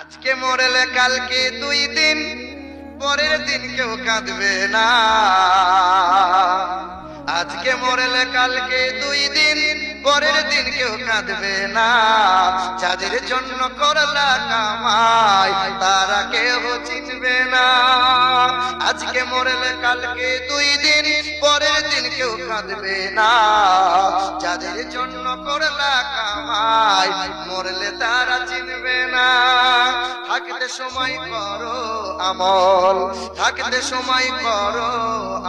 আজকে মরলে কালকে 2 দিন, পরের দিন কেউ কাঁদবে না। আজকে মরলে কালকে 2 দিন, পরের দিন কেউ কাঁদবে না। যাদের জন্য করলা কামাই তারা কেউ চিনবে না। আজকে মরলে কালকে 2 দিন, পরের দিন কেউ কাঁদবে না। যাদের জন্য করলা কামাই মরলে তারা চিনবে না। থাকতে সময় করো আমল, থাকতে সময় করো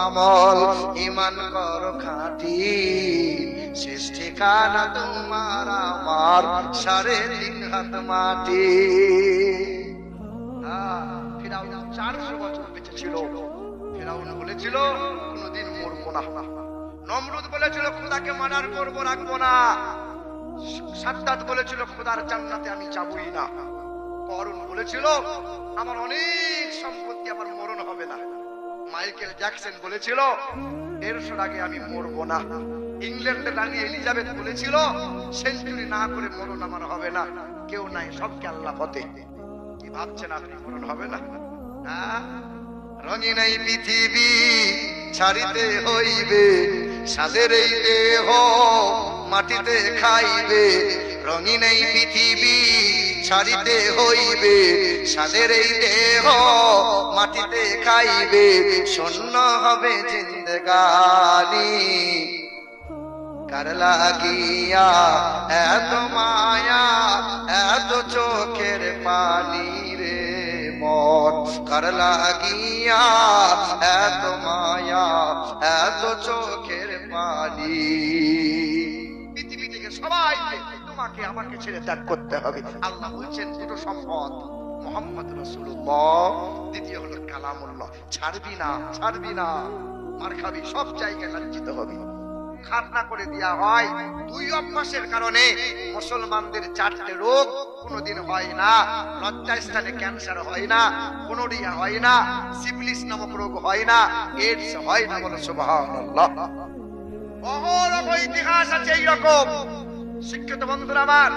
আমল, ঈমান করো খাঁটি, শেষ ঠিকানা তোমার আমার 3.5 হাত মাটি। ফিরাউন 400 বছর বেঁচে ছিল। ফিরাউন বলেছিল কোনদিন মরবো না। নমরুদ বলেছিল খোদাকে মার্ডার করবো, রাখবো না। সাদ্দাত বলেছিল খোদার জান্নাতে আমি যাবই না। করুন বলেছিল আমার অনেক সম্পত্তি, আমার মরণ হবে না। মাইকেল জ্যাকসন বলেছিল 150 আগে আমি মরবো না। ইংল্যান্ডের রানী এলিজাবেথ বলেছিল সেঞ্চুরি না করে মরণ আমার হবে না। কেউ নাই, সবকে আল্লাহ পথে। কি ভাবছেন আপনি মরণ হবে না? রঙিন এই পৃথিবী ছাড়িতে হইবে, সাদের এই দেহ মাটিতে খাইবে। রঙিন এই পৃথিবী ছাড়িতে হইবে, সাদের এই দেহ মাটিতে খাইবে। শূন্য হবে জিন্দেগানি, কার লাগিয়া এত মায়া এত চোখের পানি রে মন, কার লাগিয়া এত মায়া এত চোখের পানি। পৃথিবী থেকে সবাইকে তোমাকে আমাকে ছেড়ে ত্যাগ করতে হবে। আল্লাহ বলছেন দুটো সম্পদ, মুহাম্মদ রাসূলুল্লাহ, দ্বিতীয় হলো কালামুল্লাহ। ছাড়বি না, ছাড়বি না, মার খাবি, সব জায়গায় লাঞ্ছিত হবি। খাতনা করে দেয়া হয় 2 অভ্যাসের কারণে। মুসলমানদের 4টে রোগ কোনোদিন হয় না। লজ্জাস্থানে ক্যান্সার হয় না, গোনোরিয়া হয় না, সিফিলিস নামক রোগ হয় না, এইডস হয় না। বলো সুবহানাল্লাহ। অহরহ ইতিহাস আছে এইরকম। শিক্ষিত বন্ধুরা আমার,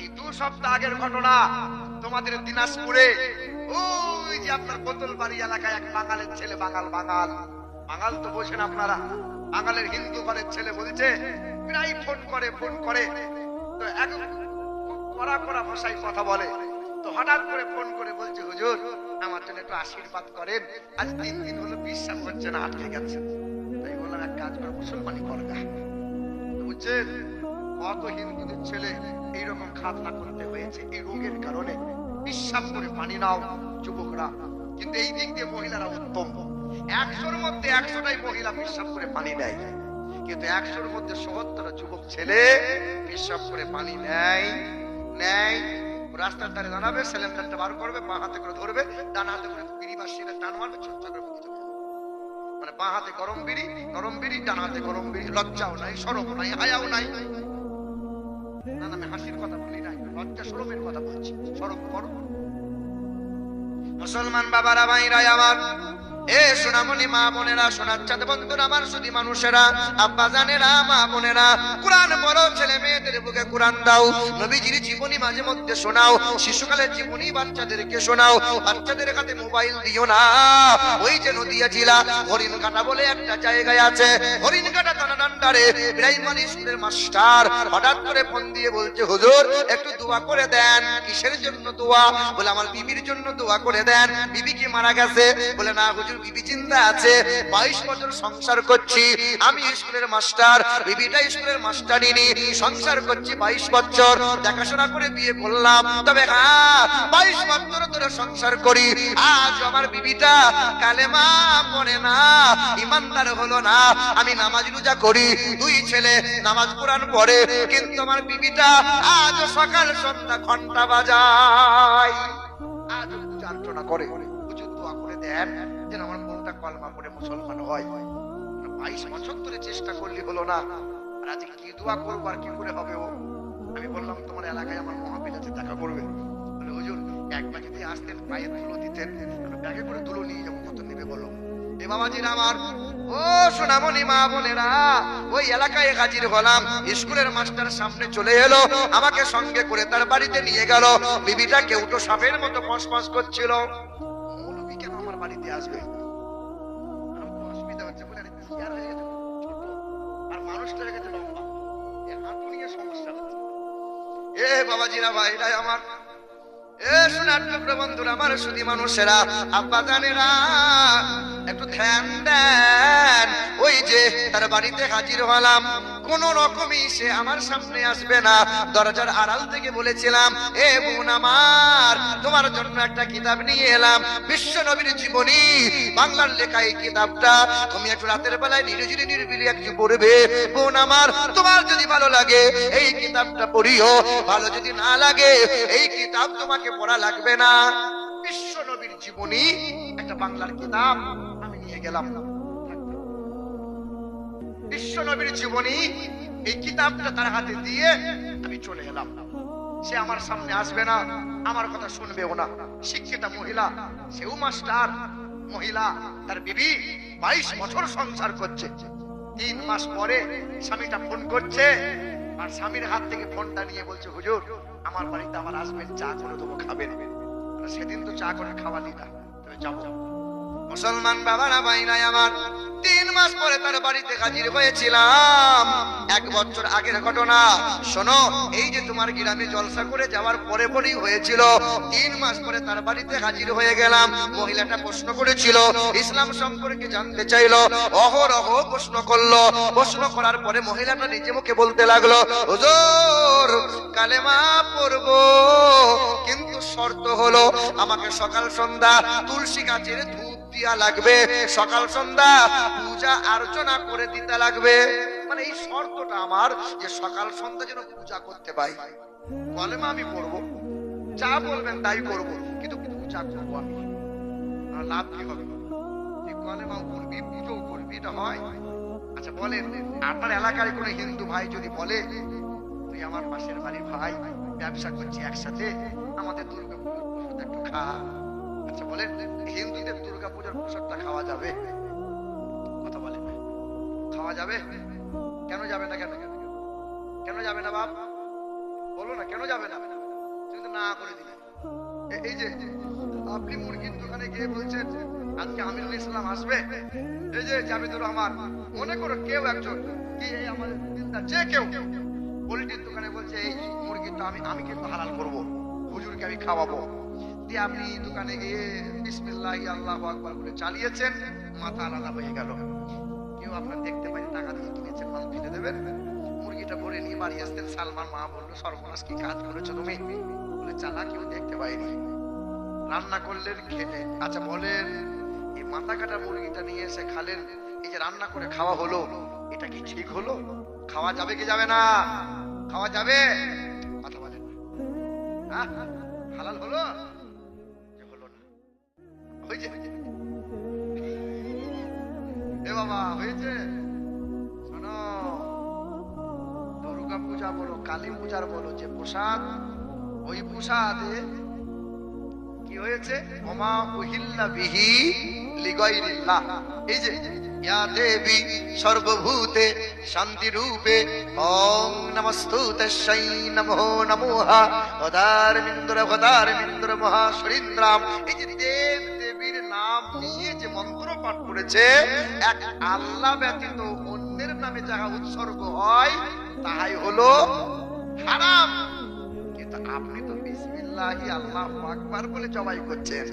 এই 2 সপ্তাহ আগের ঘটনা তোমাদের দিনাজপুরে। ওই যে আপনার বোতলবাড়ি এলাকায় এক বাঙালের ছেলে, বাঙাল তো বোঝেন আপনারা, বাঙালের হিন্দু ঘরের ছেলে বলছে, প্রায় ফোন করে তো একদম কড়া ভাষায় কথা বলে। তো হঠাৎ করে ফোন করে বলছে, হুজুর আমার জন্য একটু আশীর্বাদ করেন, আজ 3 দিন হলো বিশ্বাস হচ্ছে না, আটকে গেছে। তাই বললাম এক কাজ করে মুসলমানি করগা। বুঝছেন, কত হিন্দুদের ছেলে এইরকম খাতনা করতে হয়েছে এই রোগের কারণে। বিশ্বাস করে পানি নাও যুবকরা, কিন্তু এই দিক দিয়ে মহিলারা উত্তম। 100-র মধ্যে 100টাই মহিলা বিশ্বাস করে পানি নেয়, কিন্তু 100-র মধ্যে 70টা যুবক ছেলে বিশ্বাস করে পানি নেয়। রাস্তার ধারে দাঁড়াবে, সিলিন্ডারটা বার করবে, বাঁ হাতে করে ধরবে, ডান হাতে করে বিড়ি বা সিগারেট টান মারবে, ছোট্ট করে মুখে চলে যাবে। মানে বাঁ হাতে গরম বিড়ি, ডান হাতে গরম বিড়ি। লজ্জাও নাই, শরম নাই, হায়াও নাই। না, আমি হাসির কথা বলি নাই, লজ্জা শরমের কথা বলছি। শরম করো মুসলমান বাবারা, ভাইরা আমার, এ সোনামণি মা বোনেরা, সোনার চাঁদ বন্ধুরা আমার, শুধু মানুষেরা, আব্বা জানেরা, মা বোনেরা, কোরআন পড়ো, ছেলে মেয়েদের বুকে কোরআন দাও, নবীজির জীবনী মাঝে মধ্যে শোনাও, শিশুকালের জীবনী বাচ্চাদেরকে শোনাও। বাচ্চাদের হাতে মোবাইল দিও না। ওই যে নদিয়া জেলা হরিণঘাটা বলে একটা জায়গায় আছে, হরিণঘাটা থানাডান্ডারে প্রাইমারি স্কুলের মাস্টার হঠাৎ করে ফোন দিয়ে বলছে, হুজুর একটু দোয়া করে দেন। কিসের জন্য দোয়া? বলে আমার বিবির জন্য দোয়া করে দেন। বিবি কি মারা গেছে? বলে না হুজুর, বিবি চিন্তা আছে, 22 বছর সংসার করছি, আমি স্কুলের মাস্টার, বিবিটা স্কুলের মাস্টারিনী, সংসার করছি 22 বছর, দেখাশোনা করে বিয়ে করলাম। তবে 22 বছর ধরে সংসার করি, আজ আমার বিবিটা কালেমা পড়ে না, ইমানদার হলো না। আমি নামাজ রোজা করি, 2 ছেলে নামাজ কোরআন পড়ে, কিন্তু আমার বিবিটা আজ সকাল সন্ধ্যা ঘন্টা বাজায়, আজ যন্ত্রণা করে। হুজুর দোয়া করে দেন যেন আমার বউটা কলমা পড়ে মুসলমান হয়। 22 বছর ধরে চেষ্টা করলে হলো না, আর আজকে কি দোয়া করবো আর কি করে হবে ও? আমি বললাম তোমার এলাকায় আমার মহাপীর আছে, দেখা করবে। বলে হুজুর একবার যদি আসতেন, পায়ে ধুলো দিতেন, ব্যাগে করে ধুলো নিয়ে যাবো, কত নেবে বলো? এ বাবাজিরা আমার, ও সোনামণি মা বোনেরা, ওই এলাকায় হাজির হলাম। স্কুলের মাস্টার সামনে চলে এলো, আমাকে সঙ্গে করে তার বাড়িতে নিয়ে গেল। বিবিটা কেউটো সাপের মতো ফসফস করছিল, মৌলবী কেন আমার বাড়িতে আসবে? অসুবিধা হচ্ছে বলে চেয়ার হয়ে গেছে ছোট, আর মানুষটা হয়ে গেছে লম্বা, এ হাঁটু নিয়ে সমস্যা হচ্ছে। এ বাবাজিরা ভাইরাই আমার, এ সোনার টুকরো বন্ধুরা আমার, শুধু মানুষেরা, আব্বা জানেরা, একটু ধ্যান দেন। ওই যে তার বাড়িতে হাজির হলাম, কোন রকমই সে আমার সামনে আসবে না। দরজার আড়াল থেকে বলেছিলাম, এ বোন আমার, তোমার জন্য একটা কিতাব নিয়ে এলাম, বিশ্ব নবীর জীবনী, বাংলার লেখা এই কিতাবটা। তুমি একটু রাতের বেলায় নিরিবিলি নিরিবিলি একটু পড়বে বোন আমার। তোমার যদি ভালো লাগে এই কিতাবটা পড়িও, ভালো যদি না লাগে এই কিতাব তোমাকে পড়া লাগবে না। বিশ্ব নবীর জীবনী একটা বাংলার কিতাব আমি নিয়ে গেলাম। বিশ্ব নবীর জীবনী এই কিতাবটা তার হাতে দিয়ে আমি চলে এলাম। সে আমার সামনে আসবে না, আমার কথা শুনবেও না। শিক্ষিতা মহিলা, সেও মাস্টার মহিলা, তার বিবি 22 বছর সংসার করছে। 3 মাস পরে স্বামীটা ফোন করছে, আর স্বামীর হাত থেকে ফোনটা নিয়ে বলছে, হুজুর আমার বাড়িতে আমার আসবেন, চা করে দেবো, খাবেন। সেদিন তো চা করে খাওয়ালি না, তবে যাবো। মুসলমান বাবারা ভাইরাই আমার, 3 মাস পরে তার বাড়িতে হাজির হয়েছিলাম। 1 বছর আগের ঘটনা শোনো। এই যে তোমার গ্রামে জলসা করে যাওয়ার পরে পরেই হয়েছিল। 3 মাস পরে তার বাড়িতে হাজির হয়ে গেলাম। মহিলাটা প্রশ্ন করেছিল, ইসলাম সম্পর্কে জানতে চাইলো, অহরহ প্রশ্ন করলো। প্রশ্ন করার পরে মহিলাটা নিজে মুখে বলতে লাগলো, হুজুর কালেমা পড়বো, কিন্তু শর্ত হলো আমাকে সকাল সন্ধ্যা তুলসী গাছের ধূপ দিয়া লাগবে, সকাল সন্ধ্যা পূজা অর্চনা করে দিতে লাগবে। মানে এই শর্তটা আমার, যে সকাল সন্ধ্যা যেন পূজা করতে পাই। কলেমা আমি পড়বো, যা বলবেন তাই করবো, কিন্তু পূজা করবো আমি। লাভ কি হবে? কলেমাও করবি, পুজোও করবি, এটা হয়? আচ্ছা বলেন, আপনার এলাকার কোন হিন্দু ভাই যদি বলে, তুই আমার পাশের বাড়ির ভাই, ব্যবসা করছি একসাথে, আমাদের দুর্গা পুজোর প্রসাদ একটু খা। আচ্ছা বলেন, হিন্দুদের দুর্গা পূজার প্রসাদটা খাওয়া যাবে? কথা বলেন, খাওয়া যাবে? কেন যাবে না? কেন কেন যাবে না বাপ? বলো না, কেন যাবে না? তুমি তো না করে দিলে। এই যে আপনি মুরগির দোকানে গিয়ে বলছেন আজকে আমিরুল ইসলাম আসবে, এই যে জামিদুর রহমান, মনে করো কেউ একজন, কি আমাদের যে কেউ পোল্ট্রির দোকানে বলছে এই মুরগিটা আমি কিন্তু হালাল করবো, হুজুরকে আমি খাওয়াবো। দিয়ে আপনি দোকানে গিয়ে বিসমিল্লাহ আল্লাহু আকবার বলে চালিয়েছেন, মাথা আলাদা হয়ে গেল। কেউ আপনার দেখতে পাই, টাকা দিয়ে কিনেছেন, মাল ফেলে দেবেন। মুরগিটা ভরে নিয়ে বাড়ি আসতেন, সালমান মা বললো, সর্বনাশ কি কাজ করেছো তুমি? বলে চালা, কেউ দেখতে পাইনি। রান্না করলেন, খেলেন। আচ্ছা বলেন, এই মাথা কাটা মুরগিটা নিয়ে এসে খালেন, এই যে রান্না করে খাওয়া হলো, এটা কি ঠিক হলো? খাওয়া যাবে কি যাবে না? খাওয়া যাবে? কথা বলেন, হ্যাঁ হালাল হলো? হলো না? হয়েছে? এ বাবা হয়েছে? শোনো, দুর্গা পূজা বলো, কালী পূজার বলো, যে প্রসাদ, ওই প্রসাদে কি হয়েছে? ওমা উহিল্লা বিহি লিগাইরিল্লাহ। এই যে ইয়া দেবী সর্বভূতে শান্তি রূপে ওং নমস্তুতস্যৈ নমো নমঃ গদারমিন্দ্র মহাসুরিন্দ্রাম। এই যে দেব দেবীর নাম নিয়ে যে মন্ত্র পাঠ করেছে, এক আল্লাহ ব্যতীত অন্যের নামে যাহা উৎসর্গ হয় তাহাই হলো হারাম। কিন্তু আপনি তো বিসমিল্লাহি আল্লাহু আকবার বলে জবাই করছেন,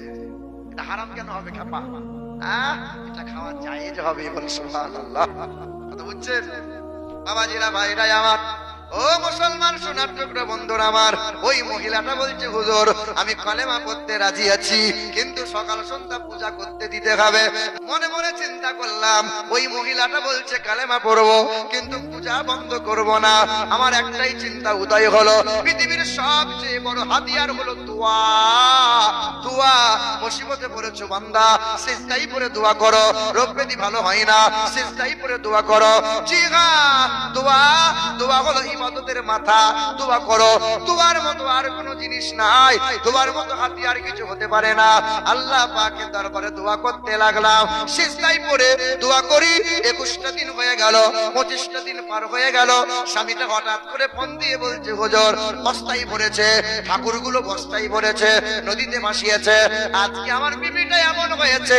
এটা হারাম কেন হবে খাপা? এটা খাওয়া জায়েজ হবে, বলে সুবহানাল্লাহ। কথা বুঝছেন বাবাজিরা ভাইরাই আমার, ও মুসলমান সোনার টুকরো বন্ধুরা আমার, ওই মহিলাটা বলছে, হুজুর আমি কলেমা পড়তে রাজি আছি, কিন্তু সকাল সন্ধ্যা পূজা করতে দিতে হবে। মনে মনে চিন্তা করলাম, ওই মহিলাটা বলছে কালেমা পড়বো, কিন্তু পূজা বন্ধ করব না। আমার একটাই চিন্তা উদয় হলো, পৃথিবীর সবচেয়ে বড় হাতিয়ার হলো দোয়া। দোয়া মুসিবতে পড়েছো বান্দা, সিজদাই পড়ে দোয়া করো। রোগ ব্যাধি ভালো হয় না, সিজদাই পড়ে দোয়া করো। জি হ্যাঁ, দোয়া হলো ইবাদতের মাথা। দোয়া করো, দোয়ার মতো আর কোনো জিনিস নাই, দোয়ার মতো হাতিয়ার কিছু হতে পারে না। আল্লাহ পাকের দরবারে দোয়া করতে লাগলাম, সিজদাই পড়ে দোয়া করি। 21টা দিন হয়ে গেল, 25টা দিন পার হয়ে গেল। স্বামীটা হঠাৎ করে ফোন দিয়ে বলছে, হুজুর বস্তায় ভরেছে, ঠাকুরগুলো বস্তায় ভরেছে, নদীতে ভাসিয়েছে। আজকে আমার বিবিটা এমন হয়েছে,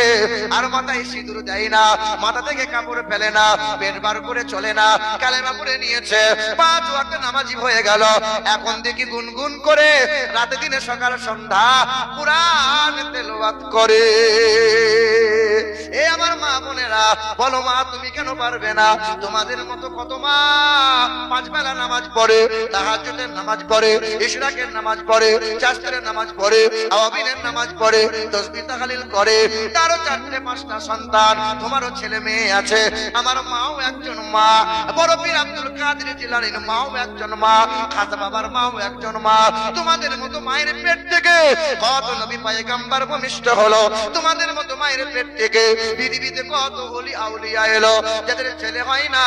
আর মাথায় সিঁদুর দেয় না, মাথা থেকে কাপড় ফেলে না, পেট বার করে চলে না, কালেমা পড়ে নিয়েছে, 5 ওয়াক্ত নামাজি হয়ে গেল। এখন দেখি গুনগুন করে রাতে দিনে সকাল সন্ধ্যা কুরআন তেলাওয়াত করে। এ আমার মা বোনেরা, বলো মা তুমি কেন পারবে না? তোমাদের মতো কত মা 5 বেলা নামাজ পড়ে, তাহাজ্জুদের নামাজ পড়ে, ইশরাকের নামাজ পড়ে, চাষের নামাজ পড়ে, আওয়াবিনের নামাজ পড়ে, তাসবিহ তাহলিল করে, তারও 4টে 5টা সন্তান। তোমারও ছেলে মেয়ে আছে। আমার মাও একজন মা, বড় পীর আব্দুল কাদের জিলানীর মাও একজন মা, খাজা বাবার মাও একজন মা। তোমাদের মতো মায়ের পেট থেকে কত নবী পয়গম্বর ভূমিষ্ঠ হলো, তোমাদের মতো মায়ের পেট থেকে পৃথিবীতে কত ওলি আউলিয়া এলো। যাদের ছেলে হয় না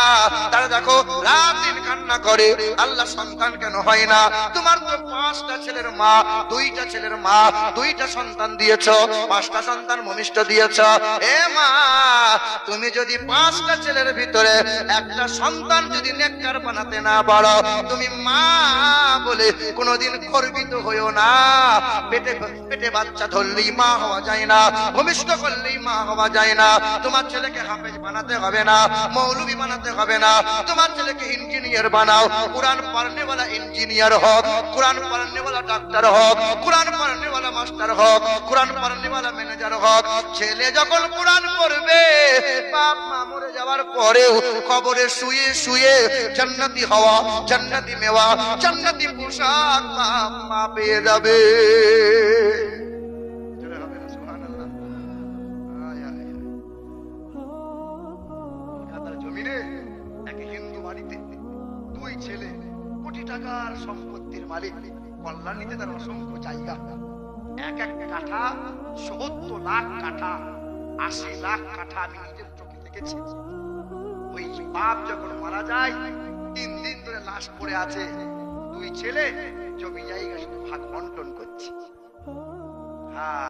তারা দেখো রাত দিন কান্না করে, আল্লাহ সন্তান কেন হয় না? তোমার তো 5টা ছেলের মা, 2টা ছেলের মা, 2টা সন্তান দিয়েছো, 5টা সন্তান ভূমিষ্ঠ দিয়েছো। এ মা, তুমি যদি 5টা ছেলের ভিতরে একটা সন্তান যদি নেককার বানাতে না পারো, তুমি মা বলে কোনোদিন গর্বিত হইও না। পেটে পেটে বাচ্চা ধরলেই মা হওয়া যায় না, ভূমিষ্ঠ করলেই মা হওয়া যায় না। তোমার ছেলেকে হাফেজ বানাতে হবে না, মৌলভী বানাতে হবে না, তোমার ছেলেকে ইঞ্জিনিয়ার বানাও। কোরআন পড়নেওয়ালা ইঞ্জিনিয়ার হোক, কোরআন পড়নেওয়ালা ডাক্তার হোক, কোরআন পড়নেওয়ালা মাস্টার হোক, কোরআন পড়নেওয়ালা ম্যানেজার হোক। ছেলে যখন কোরআন পড়বে, বাপ মা মরে যাওয়ার পরেও কবরে শুয়ে শুয়ে জান্নাতি হওয়া, জান্নাতি মেওয়া, জান্নাতি পোশাক বাপ মা পেয়ে যাবে। জমিনে এক হিন্দু বাড়িতে 2 ছেলে, কোটি টাকার সম্পত্তির মালিক, কল্যাণীতে তার অসংখ্য জায়গা, এক এক কাঠা 70 লাখ কাঠা, 80 লাখ কাঠা আমি নিজের চোখে দেখেছি। ওই বাপ যখন মারা যায় 3 দিন ধরে লাশ পড়ে আছে, 2 ছেলে জমি জায়গা শুধু ভাগ বন্টন করছে। হ্যাঁ।